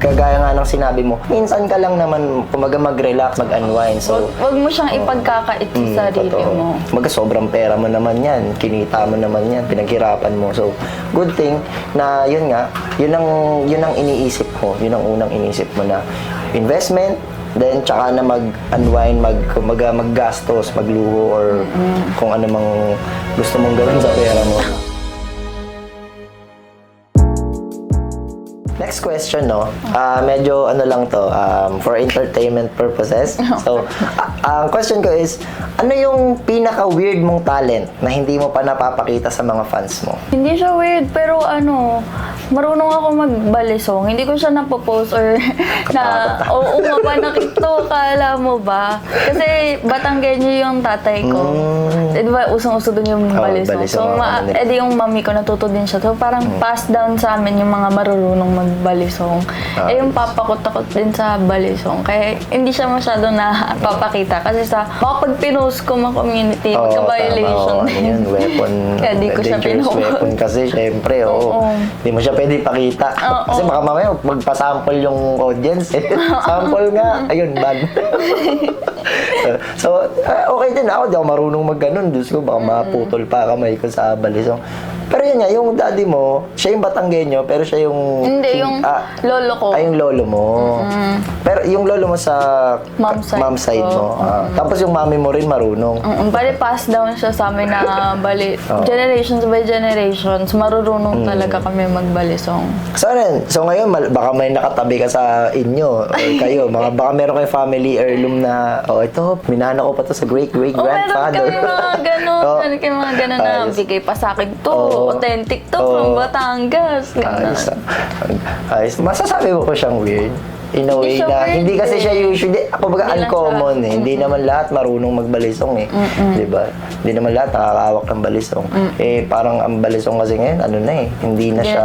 kagaya nga ng sinabi mo, minsan ka lang naman kumaga mag-relax, mag-unwind. So, Wag mo siyang ipagkakait sa sarili mo. Maga sobrang pera mo naman yan, kinita mo naman yan, pinaghirapan mo. So, good thing na yun nga, yun ang iniisip mo, yun ang unang iniisip mo na investment, then tsaka na mag-unwind, maggastos, magluho, or kung ano mang gusto mong gawin sa pera mo. Next question, no? Medyo ano lang to, for entertainment purposes. So, ang question ko is, ano yung pinaka-weird mong talent na hindi mo pa napapakita sa mga fans mo? Hindi siya weird, pero marunong ako magbalisong. Hindi ko siya napopost or oo, mapanakit to, kala mo ba? Kasi Batanggenyo yung tatay ko. Di ba, usong-uso dun yung balisong. So, edi yung mami ko natuto din siya. So, parang pass down sa amin yung mga marunong magbalisong. Yung papa ko takot din sa balisong. Kaya hindi siya masyado napapakita. Kasi baka pag pinost ko mga community, magka-violation din. Yan, weapon. Kaya di ko siya dangerous weapon kasi, syempre, hindi mo siya pwede ipakita. Kasi baka mamaya magpa-sample yung audience. Sample nga, ayun, ban. So, okay din ako. Di ako marunong mag-ganon. Diyos ko, baka maputol pa kamay ko sa balisong. Pero yun nga, yung daddy mo, siya yung Batanggenyo, pero siya yung... Hindi, yung lolo ko. Ay, yung lolo mo. Pero yung lolo mo sa mom side mo. Tapos yung mami mo rin marunong. Bali, pass down siya sa amin na generations by generations, marunong talaga kami magbalisong. So, so ngayon, baka may nakatabi ka sa inyo, or kayo, baka meron kayo family heirloom na, ito, minana ko pa to sa great-great-grandfather. Meron kami mga ganon, meron kami mga ganon na bigay pa sa akin to, authentic to, from Batangas. Ayos. Masasabi mo ko siyang weird. In a way na, hindi kasi siya usually, kumbaga uncommon eh. Hindi naman lahat marunong magbalisong eh. Diba? Hindi naman lahat nakakawak ng balisong. Parang ang balisong kasi ngayon, hindi na siya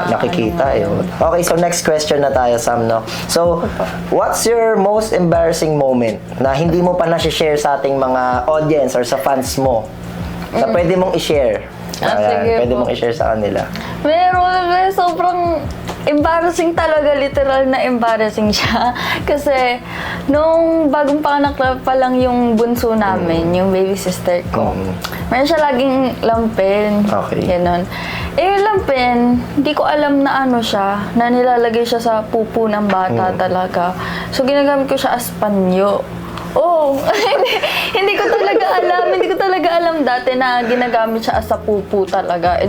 nakikita eh. Okay, so next question na tayo, Sam, no? So, what's your most embarrassing moment na hindi mo pa na-share sa ating mga audience or sa fans mo? Na pwede mong i-share? Pwede mong i-share sa kanila. Meron, sobrang embarrassing talaga, literal na embarrassing siya. Kasi, nung bagong panganak pa lang yung bunso namin, yung baby sister ko, meron siya laging lampin. Okay. Ganon. Yung lampin, hindi ko alam na siya, na nilalagay siya sa pupo ng bata talaga. So, ginagamit ko siya as panyo. Hindi ko talaga alam dati na ginagamit siya as a pupu talaga.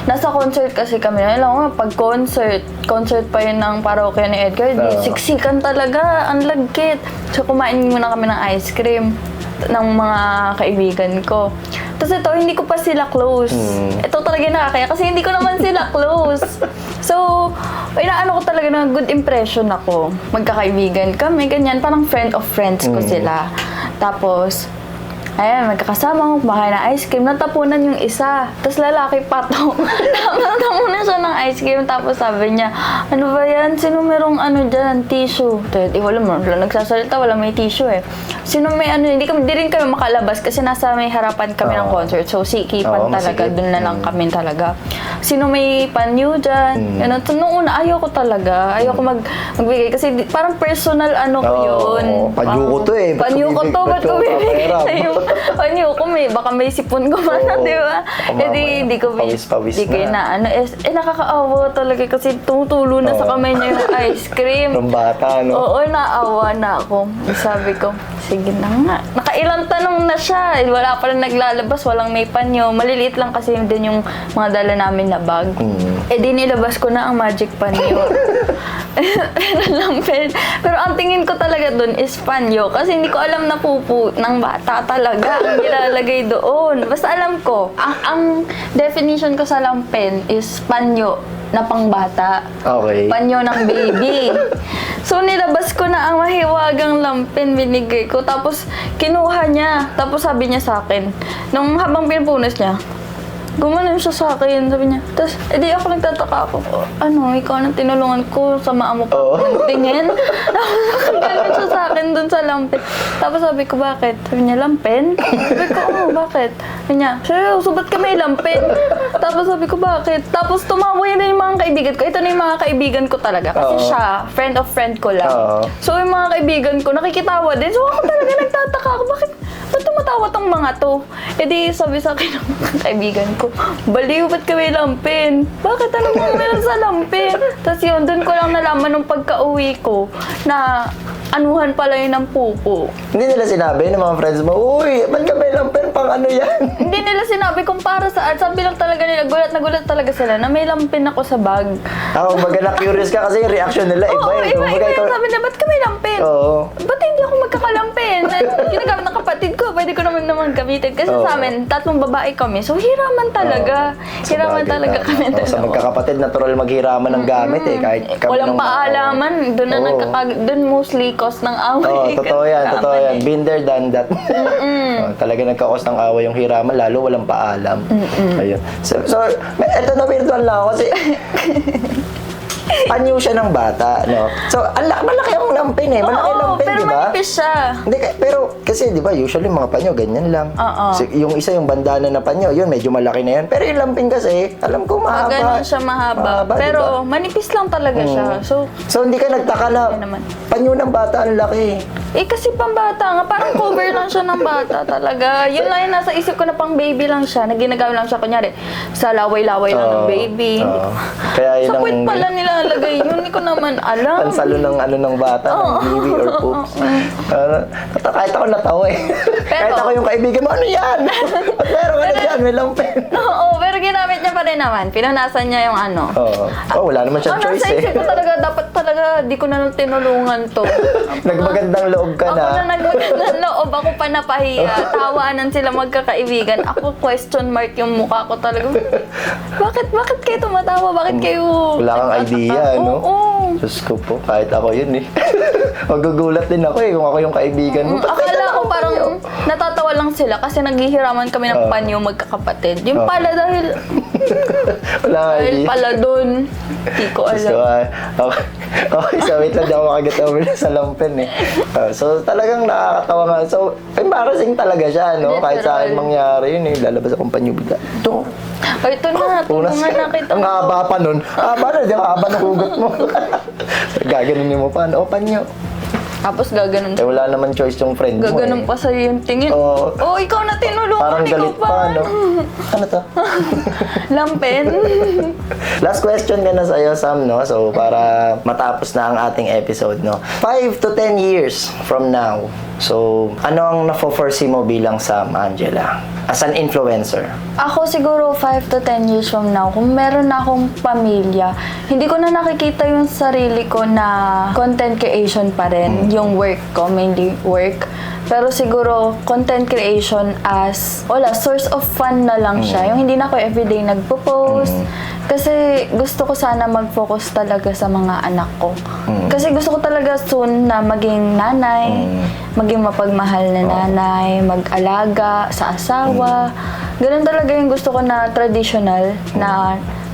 Nasa concert kasi kami. Alam mo, pag concert pa yun ng parokya ni Edgar, siksikan talaga, ang lagkit. So, kumain muna kami ng ice cream ng mga kaibigan ko. Tapos ito, hindi ko pa sila close. Ito talaga nakakaya kasi hindi ko naman sila close. So, inaano ko talaga na good impression ako. Magkakaibigan kami, ganyan. Parang friend of friends ko sila. Tapos, ayan, magkakasama, kumakain ng ice cream. Natapunan yung isa. Tapos lalaki pa to. Natapunan siya ng ice cream. Tapos sabi niya, ano ba yan? Sino merong dyan? Tissue. Wala mo. Nagsasalita, wala may tissue eh. Sino may hindi rin kami makalabas kasi nasa may harapan kami ng concert. So, sikipan talaga. Doon na lang kami talaga. Sino may panyo dyan? So, nung una, ayoko talaga. Ayoko magbigay. Kasi parang personal ko yun. Panyo ko to eh. Panyo ko to. Ba't ko bibigay sa'yo? Panyo ko baka may sipon ko di ba? Hindi ko na nakakaawa talaga kasi tumutulo na sa kamay niya yung ice cream. Ng bata, no? Oo, naawa na ako. Sabi ko, sige na nga. Nakailang tanong na siya. Wala pa rin naglalabas, walang may panyo. Maliliit lang kasi din yung mga dala namin na bag. Di nilabas ko na ang magic panyo. Pero ang tingin ko talaga dun is panyo. Kasi hindi ko alam na pupu ng bata talaga ang nilalagay doon. Basta alam ko, ang definition ko sa lampin is panyo na pangbata. Okay. Panyo ng baby. So, nilabas ko na ang mahiwagang lampin, binigay ko. Tapos, kinuha niya. Tapos, sabi niya sa akin, habang pinupunas niya, gumanon siya sa akin, sabi niya. Tapos, edi ako nagtataka ako, ikaw nang tinulungan ko, samaan mo pa akong tingin. Tapos, ganun siya sa akin dun sa lampin. Tapos sabi ko, bakit? Sabi niya, lampin? Sabi ko, bakit? Sabi niya, seryoso, ba't ka may lampin? Tapos sabi ko, bakit? Tapos tumawa yun din yung mga kaibigan ko. Ito na yung mga kaibigan ko talaga. Kasi siya, friend of friend ko lang. So yung mga kaibigan ko, nakikitawa din. So ako talaga nagtataka ako, bakit? Ba't tumatawa tong mga to? E di sabi sa akin ng mga kaibigan ko, baliw, ba't ka may lampin? Bakit? Ano bang meron sa lampin? Tapos yun, dun ko lang nalaman nung pagka-uwi ko na anuhan pala yun ng pupo. Hindi nila sinabi ng mga friends mo, uy, ba't ka may lampin pang ano yan? Hindi nila sinabi kung para saan. Sabi lang talaga nila, gulat na gulat talaga sila na may lampin ako sa bag. Ako, baga na-curious ka kasi yung reaction nila, iba Oo, eh. iba yung sabi nila, ba't ka may lampin? Oo. Ba't hindi ako magkakalampin? Ginagamit ng kapatid ko, pwede ko naman gamitin. Kasi sa amin, 3 babae kami. So, hiraman talaga. Hiraman talaga kami. Sa magkakapatid, natural maghiraman ng gamit eh. Kahit kami Walang paalaman. Doon na doon mostly cause ng away. Totoo yan, totoo yan. Been there, done that. Talaga nagkakos ng away yung hiraman, lalo walang paalam. Ayun. So, eto na virtual lang ako kasi panyo siya ng bata, no? So, malaki ang lampin eh. Malaki ang lampin, pero di ba? manipis siya. Hindi, pero kasi di ba usually mga panyo ganyan lang. Yung isa yung bandana na panyo, yun medyo malaki na yun. Pero yung lampin kasi, alam ko mahaba. Ganun siya mahaba. Pero diba? manipis lang talaga siya. So hindi ka nagtaka na panyo ng bata ang laki. kasi pambata nga, parang cover lang siya ng bata talaga. Yun lang yung nasa isip ko na pang baby lang siya, na ginagamit lang siya kunyari sa laway-laway lang ng baby. Kaya yun Sa puwit pala nilalagay yun, hindi ko naman alam. pansalo ng ano ng bata, ng baby or poops. Kahit ako natawa eh. Kahit ako yung kaibigan mo, ano yan? Meron ka na dyan, may lampin. Oo, pero ginamit niya pa rin naman. Pinunasan niya yung ano. Wala naman siyang choice nasa eh. isip ko talaga, dapat talaga, di ko na tinulungan to. Nagmagandang loob ka Ako na. na nagmagandang loob, ako pa napahiya. Tawanan sila magkakaibigan. Ako question mark yung mukha ko talaga. Bakit kayo tumatawa? Bakit kayo... Wala kang idea, no? Oo. Diyos ko po, kahit ako yun eh. Magugulat din ako eh kung ako yung kaibigan mo. Akala ko parang natatawa lang sila kasi naghihiraman kami ng panyo magkakapatid. Yung pala dahil Wala kang idea. pala dun. Di ko Diyos ko, alam. okay, so wait lang, di ako makagatawa sa lampin eh. So talagang nakakatawa nga. So, embarrassing talaga siya, no? Kahit sa akin mangyari yun eh. Lalabas akong panyo bigla. Ito. Ay, ito na. Ito nga nakita Ang mo. haba pa nun. Haba na, di ba? Haba ng hugot mo. Gaganunin mo pa. O, panyo. Tapos gaganon. Eh, wala naman choice yung friend mo Gaganon eh. pa sa'yo yung tingin. Oo. Ikaw na tinulungan. Parang ikaw galit pa, no? Ano to? Lampin. Last question ka na sa'yo, Sam, no? So, para matapos na ang ating episode, no? 5 to 10 years from now, so, ano ang na-foresee mo bilang Sam, Angela? As an influencer? Ako siguro 5 to 10 years from now, kung meron na akong pamilya, hindi ko na nakikita yung sarili ko na content creation pa rin. Yung work ko, mainly work. Pero siguro, content creation as, source of fun na lang siya. Yung hindi na ako everyday nagpo-post. Kasi gusto ko sana mag-focus talaga sa mga anak ko. Kasi gusto ko talaga soon na maging nanay, maging mapagmahal na nanay, mag-alaga sa asawa. Ganun talaga yung gusto ko na traditional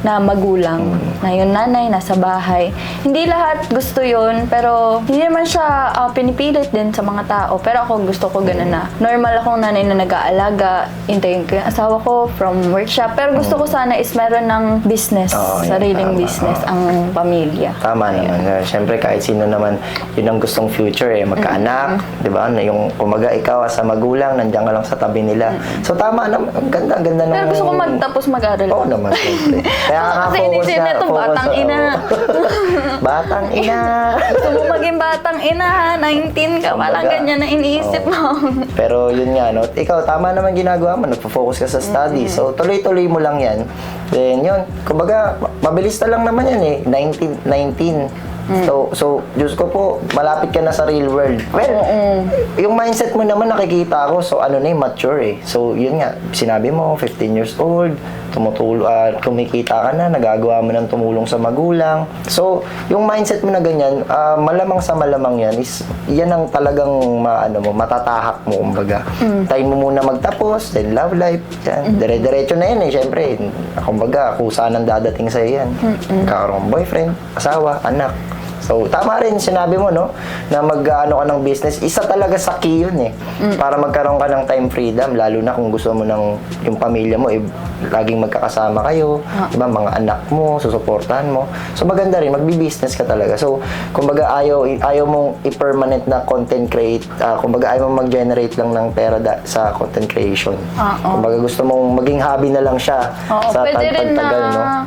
na magulang, na yung nanay nasa bahay. Hindi lahat gusto yun, pero hindi naman siya pinipilit din sa mga tao. Pero ako gusto ko ganun na. Normal akong nanay na nag-aalaga, hintayin ko yung asawa ko from workshop. Pero gusto ko sana is meron ng business, sariling business ang pamilya. Tama naman. Siyempre, kahit sino naman, yun ang gustong future eh. Magkaanak, di ba? Yung kumaga ikaw sa magulang, nandiyan ka lang sa tabi nila. So, tama naman. Ang ganda ng... Pero gusto ko magtapos mag-aral. Oo naman, siyempre. Kaya Kasi inisip na ito, batang ina. Batang ina. Gusto mo maging batang ina, ha? 19 ka, parang ganyan na iniisip mo. Pero yun nga, no? Ikaw, tama naman ginagawa mo. Nagpo-focus ka sa study. So, tuloy-tuloy mo lang yan. Then, yun. Kumbaga, mabilis na lang naman yan eh. 19. So, Diyos ko po, malapit ka na sa real world. Well, yung mindset mo naman nakikita ko. So, ano na mature eh. So, yun nga, sinabi mo, 15 years old, kumikita ka na, nagagawa mo ng tumulong sa magulang. So, yung mindset mo na ganyan, malamang sa malamang yan is, yan ang talagang matatahak mo, kumbaga. Time mo muna magtapos, then love life, yan. Dire-diretso na yan syempre. Kumbaga, kusa nang dadating sa'yo yan. Kakaroon boyfriend, asawa, anak. So, tama rin sinabi mo, no? Na mag-ano ka ng business. Isa talaga sa key yun para magkaroon ka ng time freedom. Lalo na kung gusto mo yung pamilya mo, laging magkakasama kayo. Diba? Mga anak mo, susuportahan mo. So, maganda rin. Magbi-business ka talaga. So, kumbaga, ayaw mong i-permanent na content create. Kumbaga, ayaw mong mag-generate lang ng pera sa content creation. Kumbaga, gusto mong maging hobby na lang siya. Sa pwede rin tagal, na no?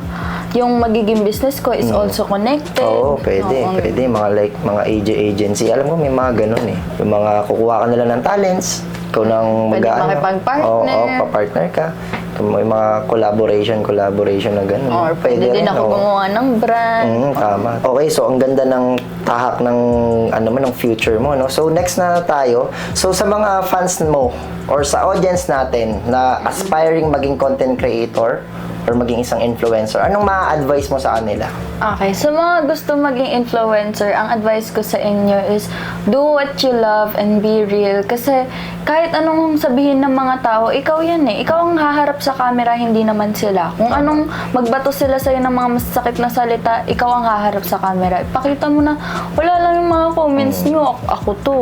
yung magiging business ko is also connected. Oo, pwede. Pwede. Mga agency. Alam ko, may mga ganun Yung mga kukuha ka nila ng talents. Ikaw nang Pwede makipag-partner. Oo, papartner ka. May mga collaboration na ganun. Or pwede rin ako gumawa ng brand. Tama. Okay, so ang ganda ng tahak ng ng future mo, no? So next na tayo. So sa mga fans mo or sa audience natin na aspiring maging content creator or maging isang influencer, anong ma-advise mo sa kanila? Okay, so mga gusto maging influencer, ang advice ko sa inyo is do what you love and be real. Kasi kahit anong sabihin ng mga tao, ikaw yan Ikaw ang haharap sa camera, hindi naman sila. Kung anong magbato sila sa'yo ng mga masasakit na salita, ikaw ang haharap sa camera. Ipakita mo na, wala lang yung mga comments nyo, ako to.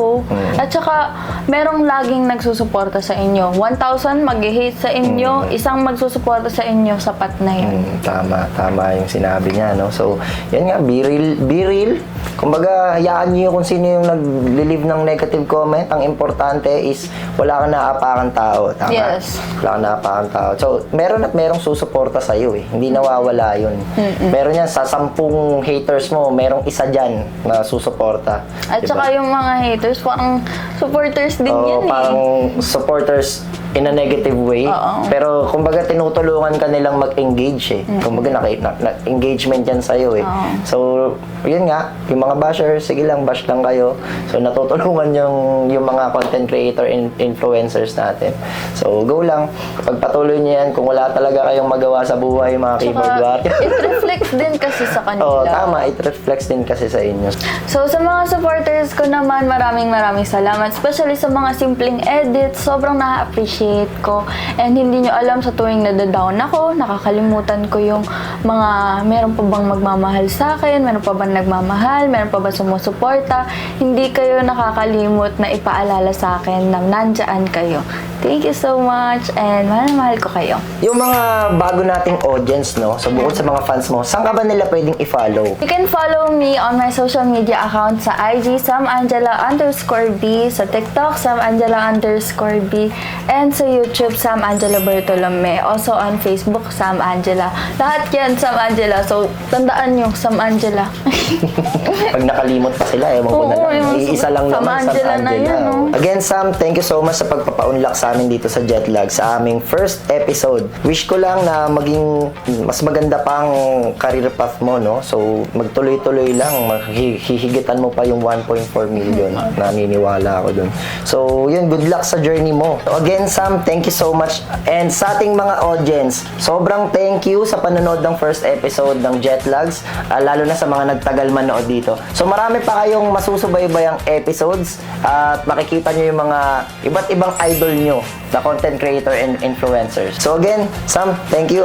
At saka, merong laging nagsusuporta sa inyo. 1,000 mag-hate sa inyo, isang magsusuporta sa inyo, sapat na yun. Tama yung sinabi niya, no? So, yan nga, be real. Kumbaga, hayaan niyo kung sino yung nag-live ng negative comment. Ang importante is, wala kang naapakang tao. Tama? Yes. Wala kang naapakang tao. So, merong susuporta sa'yo Hindi nawawala yun. Meron yan, sa 10 haters mo, merong isa dyan na susuporta. At saka yung mga haters, parang supporters din yan parang supporters in a negative way. Pero, kumbaga, tinutulungan ka nilang mag-engage Kumbaga, engagement yan sa'yo So, yun nga, yung mga bashers, sige lang, bash lang kayo. So, natutulungan yung mga content creator and influencers natin. So, go lang. Pagpatuloy niyo yan, kung wala talaga kayong magawa sa buhay, mga keyboard warrior. It reflects din kasi sa kanila. Tama. It reflects din kasi sa inyo. So, sa mga supporters ko naman, maraming salamat. Especially sa mga simpleng edits, sobrang na-appreciate ko. And hindi nyo alam, sa tuwing nadadown ako, nakakalimutan ko yung mga, meron pa bang magmamahal sa akin, meron pa bang nagmamahal, meron pa ba sumusuporta, hindi kayo nakakalimot na ipaalala sa akin na nandyan kayo. Thank you so much and mahal ko kayo. Yung mga bago nating audience, no? So, bukod sa mga fans mo, saan ka ba nila pwedeng i-follow? You can follow me on my social media account sa IG, samangela_B, sa TikTok, samangela_B, and sa YouTube, Sam Angela Bertolome. Also on Facebook, Sam Angela. Lahat yan, Sam Angela. So, tandaan nyo, Sam Angela. Pag nakalimot pa sila, ewan ko na lang. Iisa lang Sam naman, Sam Angela na Angela. yan, no? Again, Sam, thank you so much sa pagpapaunlak sa amin dito sa Jetlag, sa aming first episode. Wish ko lang na maging mas maganda pang career path mo, no? So, magtuloy-tuloy lang. Hihigitan mo pa yung 1.4 million. Naniniwala ako dun. So, yun, good luck sa journey mo. So, again, Sam, thank you so much. And sa ating mga audience, sobrang thank you sa panonood ng first episode ng Jetlags, lalo na sa mga nagtagal manood dito. So, marami pa kayong masusubaybayang episodes at makikita nyo yung mga iba't ibang idol nyo na content creator and influencers. So again, Sam, thank you.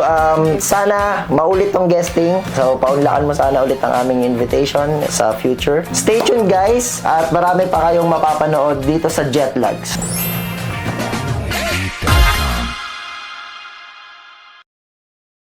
Sana maulit tong guesting. So paunlakan mo sana ulit ang aming invitation sa future. Stay tuned guys at marami pa kayong mapapanood dito sa Jetlags.